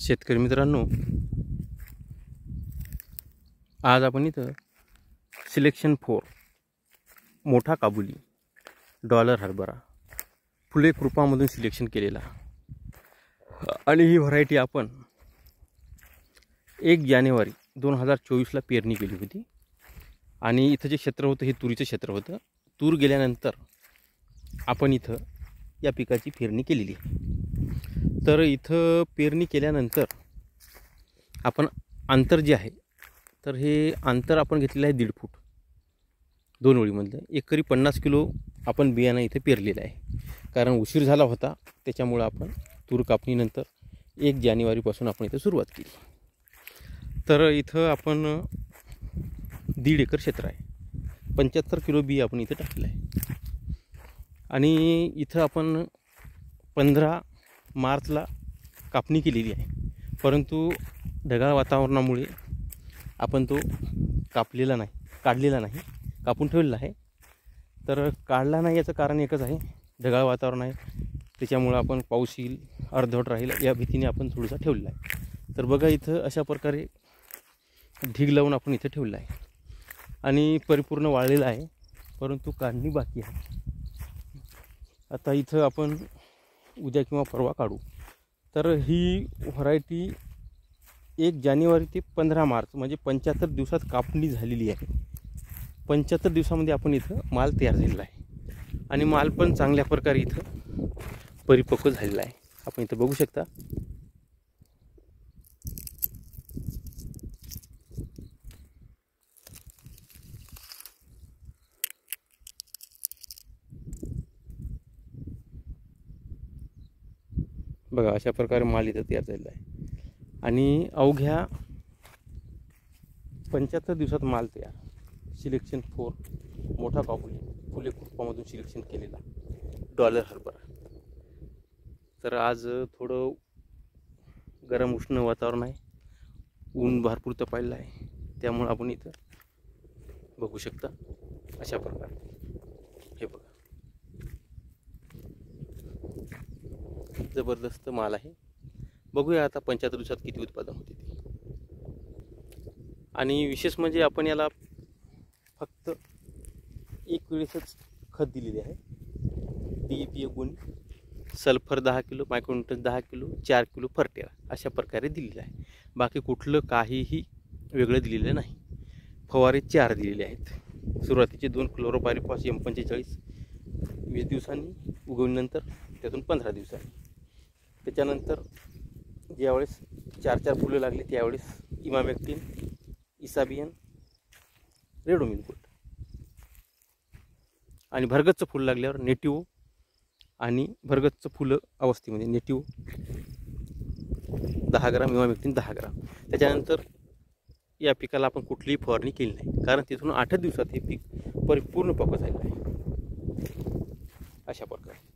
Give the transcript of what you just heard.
शेतकरी मित्रांनो, आज आपण इथं सिलेक्शन 4 मोठा काबुली डॉलर हरभरा फुले कृपामधून सिलेक्शन केलेला आणि ही व्हरायटी आपण 1 जानेवारी 2024ला पेरणी केली होती। आणि इथं जे क्षेत्र होतं हे तुरीचं क्षेत्र होतं। तूर गेल्यानंतर आपण इथं या पिकाची पेरणी केलेली आहे। तर इथं पेरणी केल्यानंतर आपण अंतर जे आहे तर हे अंतर आपण घेतलेलं आहे 1.5 फूट 2 ओळीमधलं। एकरी 50 किलो आपण बियाणं इथे पेरलेलं आहे। कारण उशीर झाला होता त्याच्यामुळे आपण तूर कापणीनंतर 1 जानेवारीपासून आपण इथं सुरुवात केली। तर इथं आपण 1.5 एकर क्षेत्र आहे। 75 किलो बी आपण इथे टाकलं आहे। आणि इथं आपण 15 मार्चला कापणी केलेली आहे, परंतु ढगाळ वातावरणामुळे आपण तो काढलेला नाही, कापून ठेवलेला आहे। तर काढला नाही याचं कारण एकच आहे, ढगाळ वातावरण आहे त्याच्यामुळे आपण पाऊस येईल अर्धवट राहील या भीतीने आपण थोडासा ठेवलेला आहे। तर बघा इथं अशा प्रकारे ढीग लावून आपण इथे ठेवलेला आहे आणि परिपूर्ण वाळलेला आहे, परंतु काढणी बाकी आहे। आता इथं आपण उद्या किंवा परवा काढू। तर ही व्हरायटी 1 जानेवारी ते 15 मार्च म्हणजे 75 दिवसात कापणी झालेली आहे। 75 दिवसामध्ये आपण इथं माल तयार झालेला आहे आणि माल पण चांगल्या प्रकारे इथं परिपक्व झालेला आहे। आपण इथं बघू शकता। बघा अशा प्रकारे माल इथं तयार झालेला आहे आणि अवघ्या 75 दिवसात माल तयार। सिलेक्शन 4 मोठा काबुली फुले कृपामधून सिलेक्शन केलेला डॉलर हरभरा। तर आज थोडं गरम उष्ण वातावरण आहे, ऊन भरपूर तपायला आहे, त्यामुळे आपण इथं बघू शकता अशा प्रकारे हे बघा जबरदस्त माल आहे। बघूया आता 75 दिवसात किती उत्पादन होते ते। आणि विशेष म्हणजे आपण याला फक्त एक वेळेसच खत दिलेले आहे। DAP 1 गुणी, sulphur 10 kilo, micronutrient 10 kilo, 4 kilo Fertera अशा प्रकारे दिलेलं आहे। बाकी कुठलं काहीही वेगळं दिलेलं नाही। फवारे 4 दिलेले आहेत। सुरुवातीचे 2 क्लोरोपायरिफॉस M45 20 दिवसांनी, उगवणीनंतर त्यातून 15 दिवसांनी। त्याच्यानंतर ज्यावेळेस 4 फुलं लागली त्यावेळेस इमामॅक्टिन, इसाबियन, रेडोमिल आणि भरगतचं फुल लागल्यावर नेटिव्हो आणि भरगतचं फुलं अवस्थेमध्ये नेटिव्हो 10 ग्राम, इमामॅक्टिन 10 ग्राम। त्याच्यानंतर या पिकाला आपण कुठलीही फवारणी केली नाही, कारण तिथून 8 दिवसात हे पीक परिपूर्ण पक्व झालेलं आहे अशा प्रकारे।